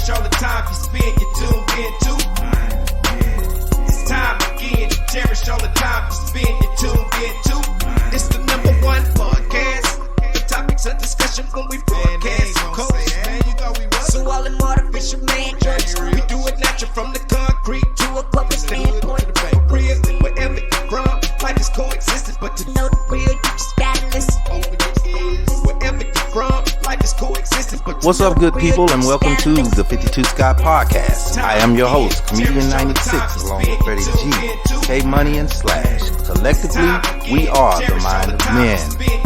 cherish all the time you spend, you tuned in too. It's time again, you cherish all the time you spend, you tuned in too. It's the #1 podcast. The topics of discussion when we broadcast. So all them artificial man jokes, we do it natural from the concrete to a public standpoint. Real, wherever you're from, life is coexistence, but to know the real, you just gotta listen. Wherever you're from, life is coexistence, but to What's up, good people, and welcome to the 52 Scott Podcast. I am your host, Comedian 96, along with Freddie G, K-Money, and Slash. Collectively, we are the Mind of Men,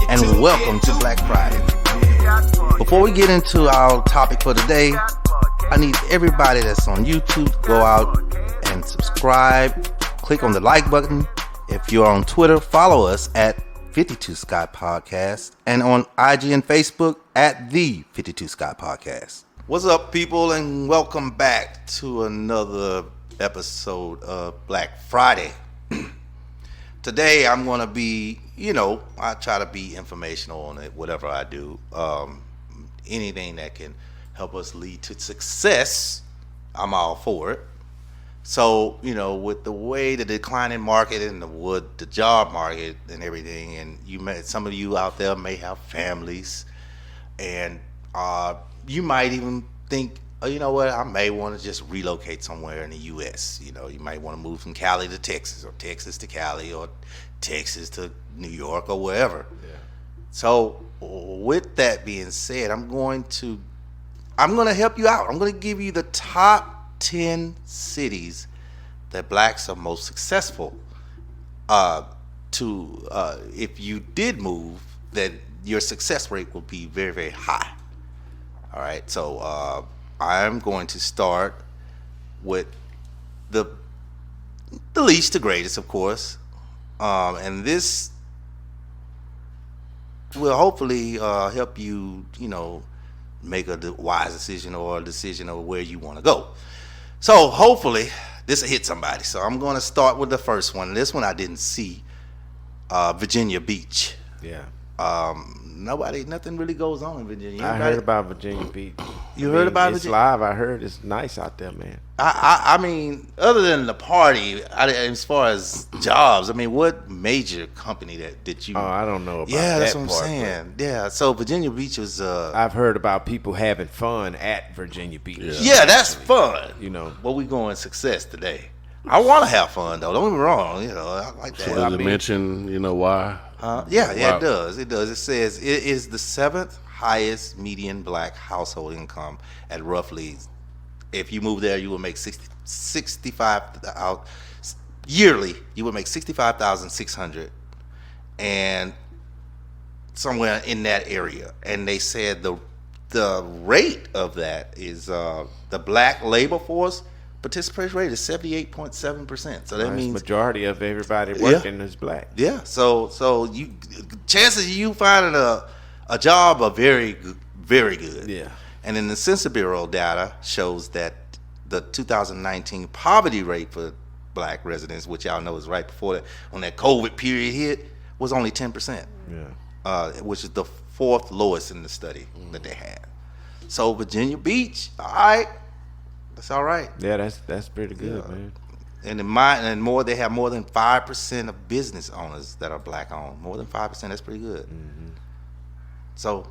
and welcome to Black Friday. Before we get into our topic for today, I need everybody that's on YouTube to go out and subscribe. Click on the like button. If you're on Twitter, follow us at 52 Scott Podcast, and on IG and Facebook at the 52 Scott Podcast. What's up, people, and welcome back to another episode of Black Friday. Today I'm going to be, I try to be informational on it, whatever I do. Anything that can help us lead to success, I'm all for it. So, with the way the declining market and the job market and everything, and some of you out there may have families, and you might even think, you know what, I may want to just relocate somewhere in the U.S. You might want to move from Cali to Texas, or Texas to Cali, or Texas to New York, or wherever. Yeah. So, with that being said, I'm going to help you out. I'm going to give you the top 10 cities that blacks are most successful if you did move, that your success rate will be very, very high. All right, so I'm going to start with the least to greatest, of course, and this will hopefully help you, make a wise decision or a decision of where you want to go. So hopefully this will hit somebody. So I'm going to start with the first one. This one I didn't see, Virginia Beach. Yeah. Nothing really goes on in Virginia. I heard about Virginia Beach. You heard about it's Virginia? Live. I heard it's nice out there, man. I mean, other than the party, as far as jobs, I mean, what major company did you? Oh, I don't know about that. Yeah, that's what I'm part, saying. Yeah, so Virginia Beach was. I've heard about people having fun at Virginia Beach. Yeah, that's fun. But we going success today. I want to have fun though. Don't get me wrong. I like that. So does it mention, why? Yeah, it does. It does. It says it is the 7th highest median black household income at roughly. If you move there, you will make 65 yearly. You would make 65,600, and somewhere in that area. And they said the rate of that is the black labor force participation rate is 78.7%. So that means majority of everybody working is black. Yeah. So you chances of you finding a job are very good. Yeah. And then the Census Bureau data shows that the 2019 poverty rate for black residents, which y'all know is right before when that COVID period hit, was only 10%. Yeah. Which is the 4th lowest in the study that they had. So Virginia Beach, all right, that's all right. Yeah, that's pretty good, man. And they have more than 5% of business owners that are black owned. More than 5%, that's pretty good. Mm-hmm. So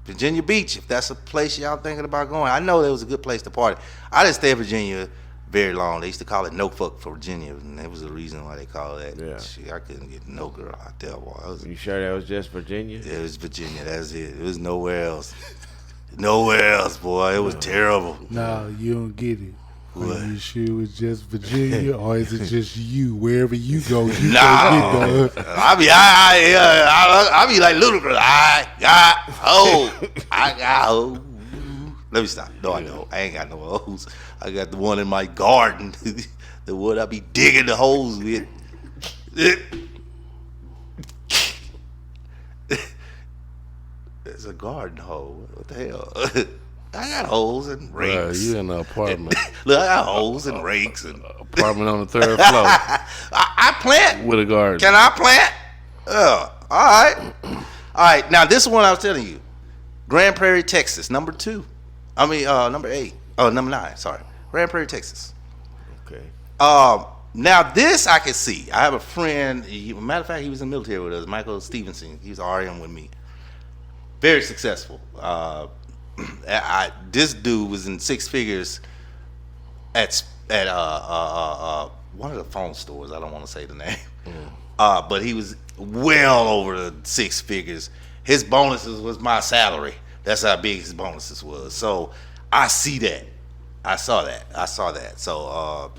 Virginia Beach, if that's a place y'all thinking about going, I know it was a good place to party. I didn't stay in Virginia very long. They used to call it no fuck for Virginia, and that was the reason why they call it that. Yeah. Shit, I couldn't get no girl out there. Boy. You sure that was just Virginia? It was Virginia. That's it. It was nowhere else. Nowhere else, boy. It was terrible. No, you don't get it. What? Are you sure it was just Virginia, or is it just you? Wherever you go, you no. I be like Ludacris. I got hoes. Let me stop. No, I don't. I ain't got no hoes. I got the one in my garden. The one I be digging the holes with. It's a garden hole. What the hell? I got holes and rakes. You in an apartment. Look, I got holes and rakes and apartment on the 3rd floor. I plant with a garden. Can I plant? All right. Now this one I was telling you, Grand Prairie, Texas, number 2. Number 8. Oh, number 9. Sorry, Grand Prairie, Texas. Okay. Now this I can see. I have a friend. Matter of fact, he was in the military with us. Michael Stevenson. He was RM with me. Very successful. This dude was in 6 figures at one of the phone stores. I don't want to say the name, but he was well over the 6 figures. His bonuses was my salary. That's how big his bonuses was. So I see that. I saw that. So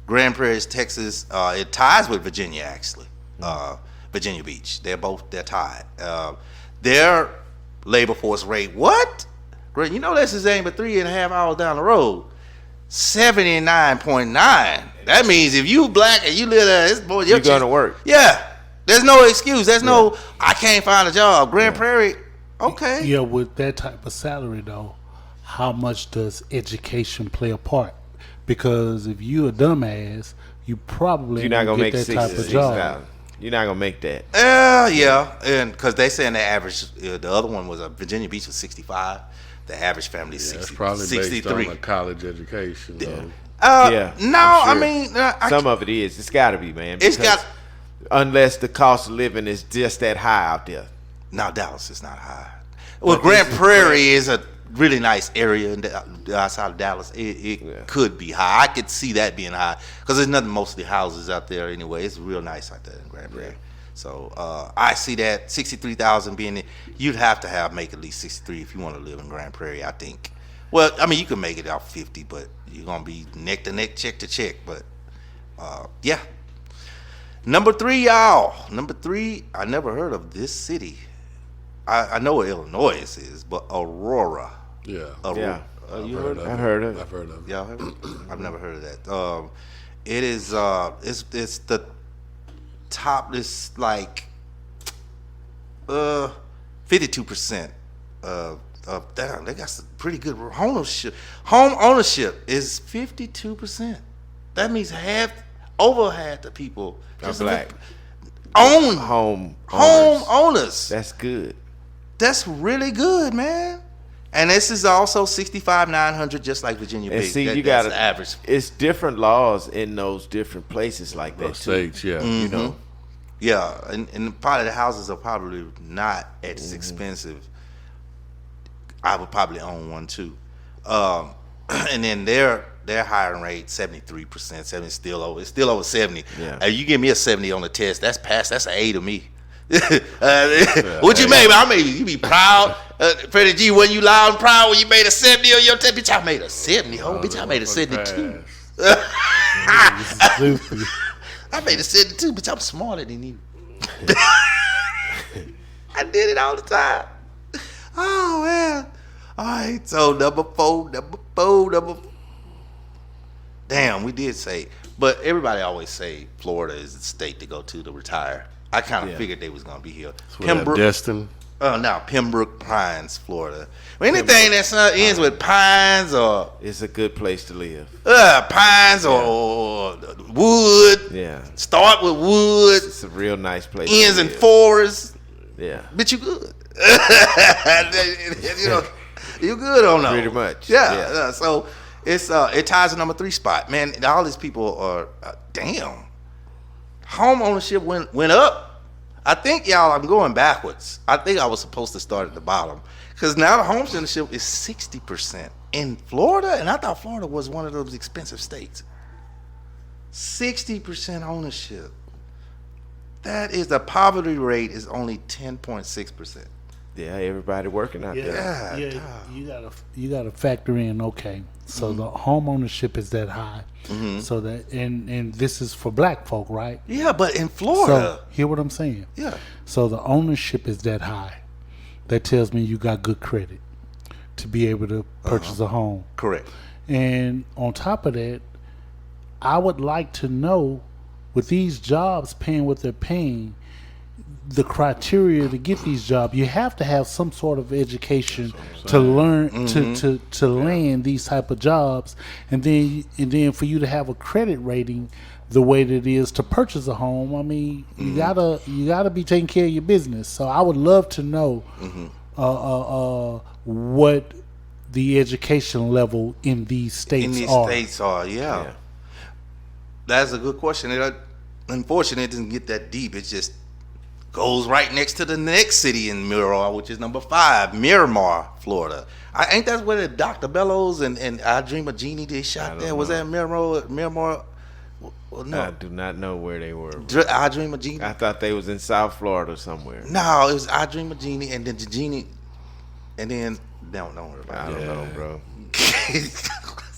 Grand Prairie, Texas, it ties with Virginia actually. Virginia Beach. They're tied. Their labor force rate, what? Great. You know, this is ain't but 3.5 hours down the road. 79.9. That means if you black and you live there, you're going to work. Yeah. There's no excuse. There's no, I can't find a job. Grand Prairie, okay. Yeah, with that type of salary, though, how much does education play a part? Because if you a dumbass, you probably You're not gonna gonna get make that type of job. You're not gonna make that. Yeah, and because they saying the average, the other one was Virginia Beach was 65. The average family is 60, That's probably 63. based on a college education. Though. Yeah, no, I'm sure. I mean, Some of it is. It's got to be, man. It's because got. unless the cost of living is just that high out there. Now Dallas is not high. Well, Grand Prairie is a really nice area outside of Dallas. It could be high. I could see that being high because there's nothing, mostly houses out there anyway. It's real nice out there in Grand Prairie. Yeah. So I see that 63,000 being it. You'd have to make at least 63 if you want to live in Grand Prairie, I think. Well, I mean, you can make it out 50, but you're gonna be neck to neck, check to check. But yeah. Number 3, y'all. Number 3, I never heard of this city. I know what Illinois is, but Aurora. Yeah. Aurora. You heard of it? I've heard of it. I've heard of it. Yeah, I've never heard of that. It is. It's the top. It's like 52% of that. They got some pretty good ownership. Home ownership is 52%. That means over half the people Are black. Own Home owners. That's good. That's really good, man. And this is also 65,900, just like Virginia And Beach. see, you that's got the average. It's different laws in those different places like that Those too. states, yeah. Mm-hmm. You know, Yeah, and probably the houses are probably not as expensive. I would probably own one too. And then their hiring rate 73%. 70 still over. It's still over 70. Yeah. You give me a 70 on the test, that's passed. That's an A to me. What you made? I mean, you be proud. Freddie G, wasn't you loud and proud when you made a 70 on your test? Bitch, I made a 70. Oh, bitch, I made a 72. I made a 72, bitch. I'm smarter than you. I did it all the time. Oh, man. All right, so number four. Damn, we did say, but everybody always say Florida is the state to go to retire. I kind of figured they was going to be here. Destin. Oh, no, Pembroke Pines, Florida. Anything that ends with Pines or it's a good place to live. Pines or wood. Yeah. Start with wood. It's a real nice place. Ends to in live. forest. Yeah. Bitch, you good. You know, you good on those. Pretty much. Yeah. So it ties the number 3 spot. Man, all these people are damn. Home ownership went up. I think, y'all, I'm going backwards. I think I was supposed to start at the bottom. Because now the home ownership is 60% in Florida, and I thought Florida was one of those expensive states. 60% ownership. That is, the poverty rate is only 10.6%. Yeah, everybody working out there. Yeah, you gotta factor in. Okay, so the home ownership is that high, so that and this is for black folk, right? Yeah, but in Florida, So hear what I'm saying? yeah, So the ownership is that high. That tells me you got good credit to be able to purchase a home. correct. And on top of that, I would like to know, with these jobs paying what they're paying, the criteria to get these jobs. You have to have some sort of education to learn to land these type of jobs, and then for you to have a credit rating the way that it is to purchase a home. I mean, you gotta be taking care of your business. So I would love to know what the education level in these states in these are. states are. Yeah. That's a good question. Unfortunately, it doesn't get that deep. It just goes right next to the next city in Miramar, which is number 5, Miramar, Florida. Ain't that where the Dr. Bellows and I Dream of Jeannie they shot there? Was that Miramar? Well, no. I do not know where they were. I Dream of Jeannie? I thought they was in South Florida somewhere. No, it was I Dream of Jeannie, and then Jeannie, and then don't worry about I it. don't know, bro.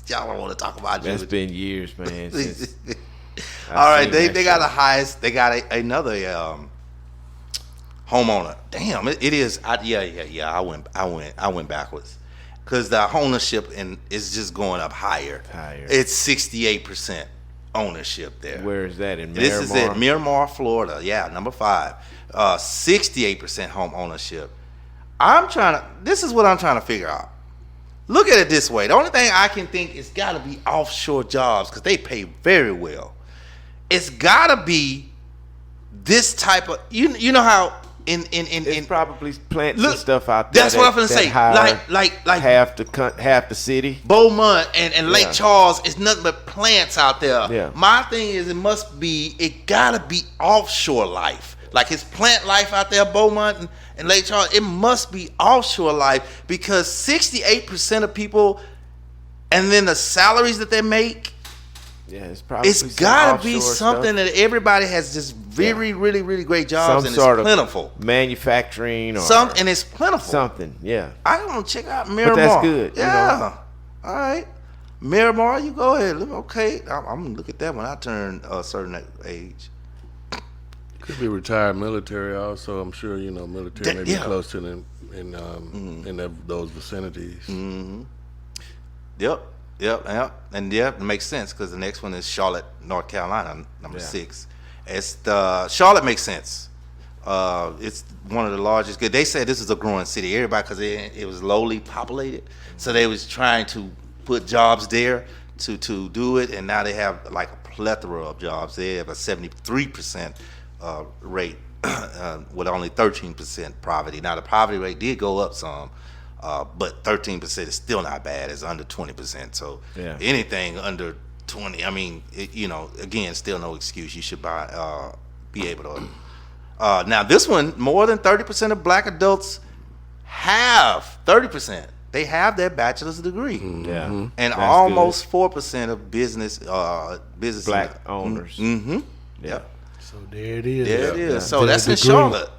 Y'all don't want to talk about That's Jeannie. been years, man. Since All right, seen they got show. the highest. They got another homeowner. Damn, it is. I went backwards because the ownership is just going up higher. It's 68% ownership there. Where is that in Miramar? This is it, Miramar, Florida. Yeah, number 5. 68% home ownership. This is what I'm trying to figure out. Look at it this way. The only thing I can think is got to be offshore jobs because they pay very well. It's got to be this type of you know how It's probably plants Look, and stuff out there. that's what I'm finna say. hire Like half the city. Beaumont and Lake Yeah. Charles is nothing but plants out there. Yeah. My thing is it gotta be offshore life. Like his plant life out there, Beaumont and Lake Charles, it must be offshore life because 68% of people and then the salaries that they make, Yeah, it's probably it's some gotta be offshore something stuff. that everybody has just really, really, really great jobs Some and sort it's of plentiful. manufacturing or And it's plentiful. something. Yeah. I want to check out Miramar. that's good, you Yeah. know. All right. Miramar, you go ahead. Okay. I'm going to look at that when I turn a certain age. Could be retired military also. I'm sure, military may be Yeah. close to them in those vicinities. Yep. And it makes sense because the next one is Charlotte, North Carolina, number 6. Charlotte makes sense. It's one of the largest. They said this is a growing city. Everybody, because it was lowly populated, so they was trying to put jobs there to do it, and now they have like a plethora of jobs. They have a 73% rate with only 13% poverty. Now the poverty rate did go up some, but 13% is still not bad. It's under 20%. So anything under 20, I mean, again, still no excuse. You should be able to. Now this one, more than 30% of black adults have 30%. They have their bachelor's degree. Yeah. And That's almost 4% of business black owners. Mm-hmm. Yeah. So there it is. There it is. Yeah. So The that's in degree. Charlotte.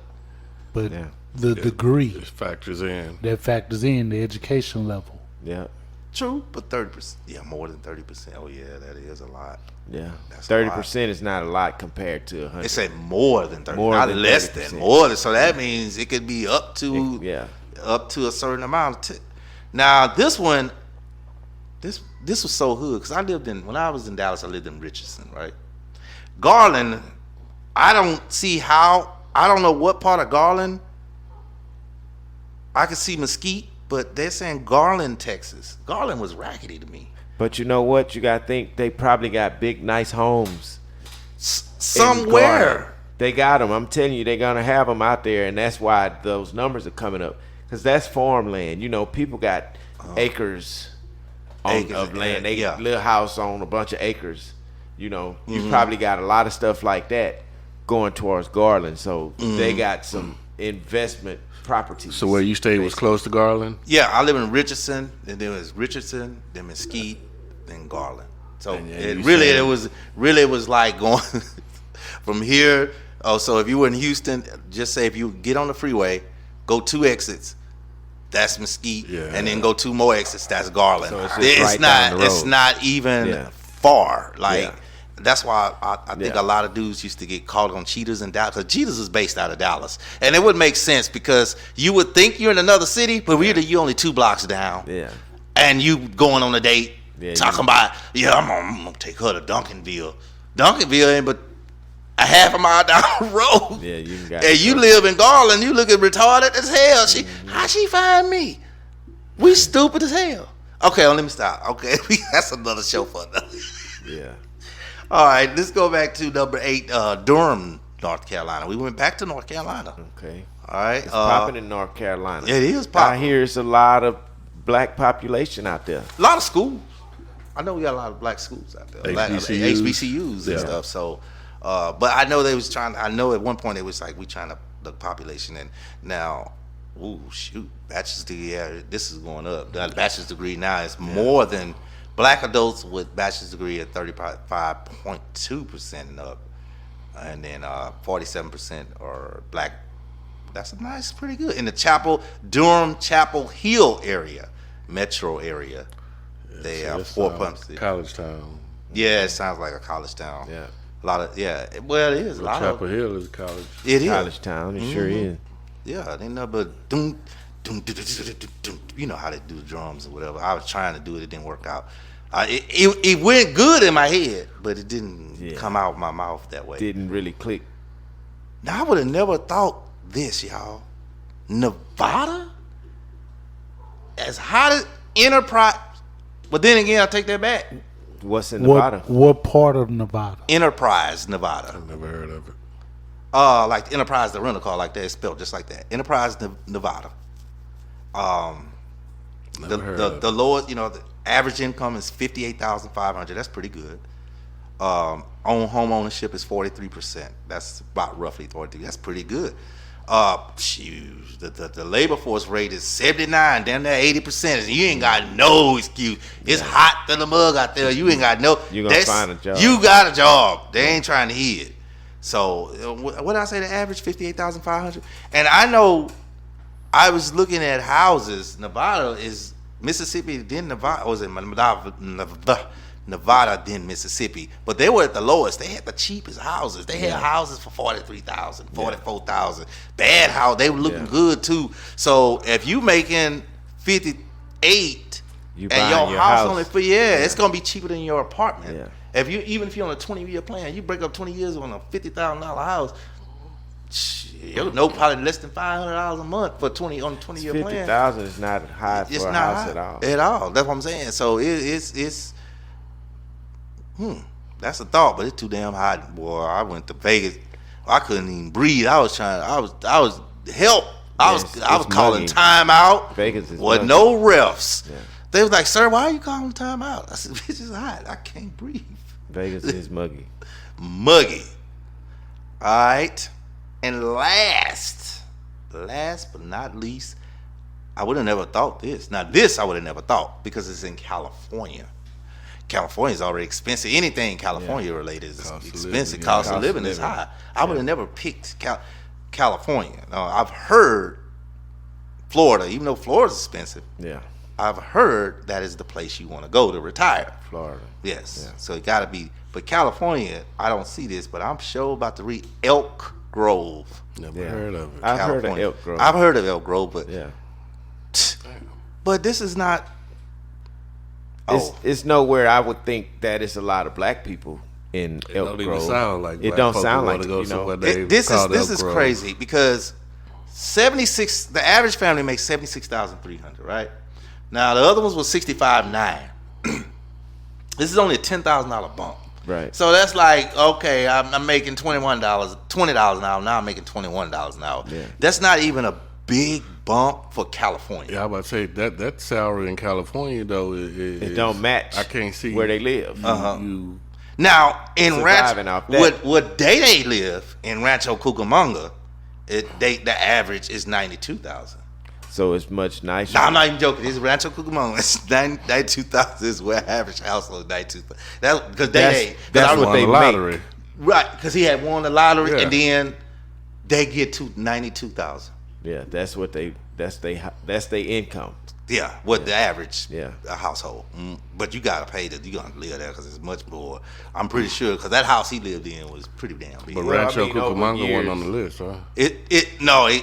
But Yeah. the degree It factors in. that factors in the education level. Yeah. True, but 30%. Yeah, more than 30%. Oh yeah, that is a lot. Yeah. That's a 30% is not a lot compared to 100. It said more than 30, More not than less 30%. than, more than. So that means it could be up to up to a certain amount. Now this one, this was so hood because when I was in Dallas, I lived in Richardson, right? Garland, I don't know what part of Garland. I could see Mesquite, but they're saying Garland, Texas. Garland was raggedy to me. But you know what? You got to think they probably got big, nice homes. Somewhere. They got them. I'm telling you, they're going to have them out there, and that's why those numbers are coming up. Because that's farmland. People got acres of land. They got little house on a bunch of acres. You probably got a lot of stuff like that going towards Garland. So they got some investment properties. So where you stayed was close to Garland? Yeah, I live in Richardson, and there was Richardson, then Mesquite, then Garland. So it was like going from here. Oh, so if you were in Houston, just say if you get on the freeway, go 2 exits, that's Mesquite, and then go 2 more exits, that's Garland. So it's down the road. It's not even far. That's why I think a lot of dudes used to get caught on Cheetahs in Dallas. Because Cheetahs is based out of Dallas. And it would make sense because you would think you're in another city, but really you're only 2 blocks down. Yeah. And you going on a date, talking about, I'm going to take her to Duncanville. Duncanville ain't but a half a mile down the road. Yeah, and you live in Garland, you looking retarded as hell. How she find me? We stupid as hell. Okay, let me stop. Okay, that's another show for another. Yeah. All right, let's go back to number 8, Durham, North Carolina. We went back to North Carolina. Okay. All right. It's popping in North Carolina. It is popping. I hear it's a lot of black population out there. A lot of schools. I know we got a lot of black schools out there. HBCUs and Yeah. stuff. So, but I know they was trying. I know at one point it was like we trying to the population, and now, ooh shoot, bachelor's degree. Yeah, this is going up. The bachelor's degree now is more than black adults with bachelor's degree at 35.2% and up, and then 47% are black. That's a nice, pretty good in the Durham, Chapel Hill area, metro area. They So are that 4 sounds pumps. College town. Yeah, it sounds like a college town. Yeah. A lot of well, it is a lot Chapel of Hill is a college. it is. College town, it sure is. Yeah, they never doom, doom, doom, doom, doom, doom. You know how they do the drums or whatever. I was trying to do it, it didn't work out. It went good in my head, but it didn't come out my mouth that way. Didn't really click. Now I would have never thought this, y'all. Nevada, as hot as Enterprise, but then again, I take that back. What's in Nevada? What part of Nevada? Enterprise, Nevada. I've never heard of it. Like the Enterprise, the rental car, like that, it's spelled just like that. Enterprise, Nevada. Never heard of The it. lowest, the average income is $58,500. That's pretty good. Home ownership is 43%. That's about roughly 43. That's pretty good. Shoot, the labor force rate is 79, damn near 80%. You ain't got no excuse. It's hot to the mug out there. You ain't got no. You gonna find a job. You got a job. They ain't trying to hear it. So what did I say? The average 58,500. And I know. I was looking at houses. Nevada is Mississippi, then Nevada. Was it Nevada, then Mississippi? But they were at the lowest. They had the cheapest houses. They had houses for $43,000, $44,000. Bad house. They were looking good too. So if you making 58, You and buying your your house house. only for it's gonna be cheaper than your apartment. Yeah. Even if you're on a 20-year plan, you break up 20 years on a $50,000 house. You know, probably less than $500 a month for on a 20-year plan. 50,000 is not high It's for a not house high at all. at all. That's what I'm saying. So it's that's a thought, but it's too damn hot. Boy, I went to Vegas. I couldn't even breathe. I was help. I was Yes, calling muggy. time out. Vegas is with muggy. no refs. Yeah. They was like, "Sir, why are you calling time out?" I said, "It's just hot. I can't breathe." Vegas is muggy. Muggy. All right. And last but not least, I would have never thought this. Now, this I would have never thought because it's in California. California is already expensive. Anything California related is Cost of expensive. living, yeah. Cost of Cost living of is living. high. I would have never picked California. Now, I've heard Florida, even though Florida's expensive, Yeah. I've heard that is the place you want to go to retire. Florida. Yes. Yeah. So it got to be. But California, I don't see this, but I'm sure about to read Elk Grove. Never Yeah. heard of it. I've heard of California. Elk Grove. I've heard of Elk Grove, but Yeah. but this is not. It's nowhere I would think that it's a lot of black people in It Elk don't even Grove. sound like it black don't folk sound wanna like go it, you know. somewhere they This call is Elk Grove. crazy because 76. The average family makes 76,300, right? Now the other ones was 65,900. This is only a $10,000 bump. Right. So that's like, okay, I'm making $20 an hour. Now I'm making $21 an hour. Yeah. That's not even a big bump for California. Yeah, I about to say that salary in California though It don't match I can't see where they live. You Now in Surviving Rancho, off that. what they live in Rancho Cucamonga, the average is 92,000. So it's much nicer. No, I'm not even joking. This is Rancho Cucamonga. It's 92,000 is where average household is 92,000. That's because That's what won they the make. lottery. right because he had won the lottery Yeah. and then they get to 92,000. Yeah, that's their income. Yeah, what the average Yeah. household. But you gotta pay you gonna live there because it's much more. I'm pretty sure because that house he lived in was pretty damn big. But Well, I Rancho mean, over Cucamonga years- wasn't on the list, huh? It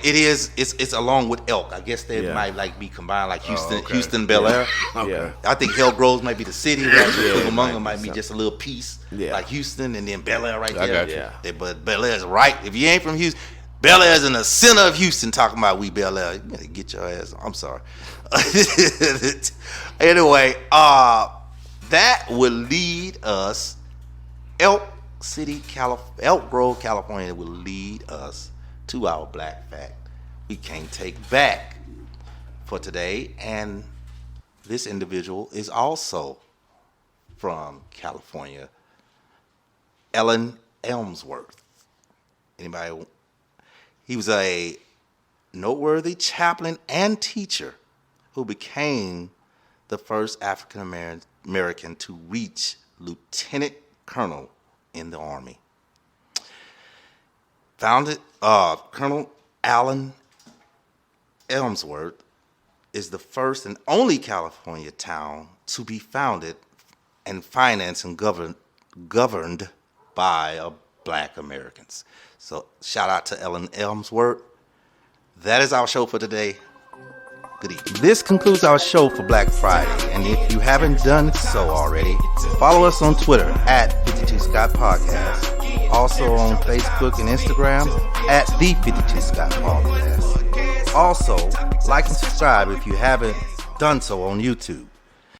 is. It's along with Elk. I guess they Yeah. might like be combined like Houston, okay. Houston, Bel Air. Yeah. I think Elk Grove might be the city. Rancho Yeah, it Cucamonga might might be be just a little piece, Yeah. like Houston, and then Bel Air right I there. got you. Yeah. But Bel Air's right. If you ain't from Houston, Bel Air's in the center of Houston. Talking about we Bel Air, you gotta get your ass. I'm sorry. Anyway, that will lead us. Elk Grove, California will lead us to our black fact we can't take back for today. And This individual is also from California, Ellen Elmsworth. Anybody? He was a noteworthy chaplain and teacher who became the first African American to reach lieutenant colonel in the Army. Colonel Allen Elmsworth is the first and only California town to be founded and financed and governed by Black Americans. So shout out to Ellen Elmsworth. That is our show for today. Good evening. This concludes our show for Black Friday. And if you haven't done so already, follow us on Twitter at 52 Scott Podcast. Also on Facebook and Instagram at the 52 Scott Podcast. Also, like and subscribe if you haven't done so on YouTube.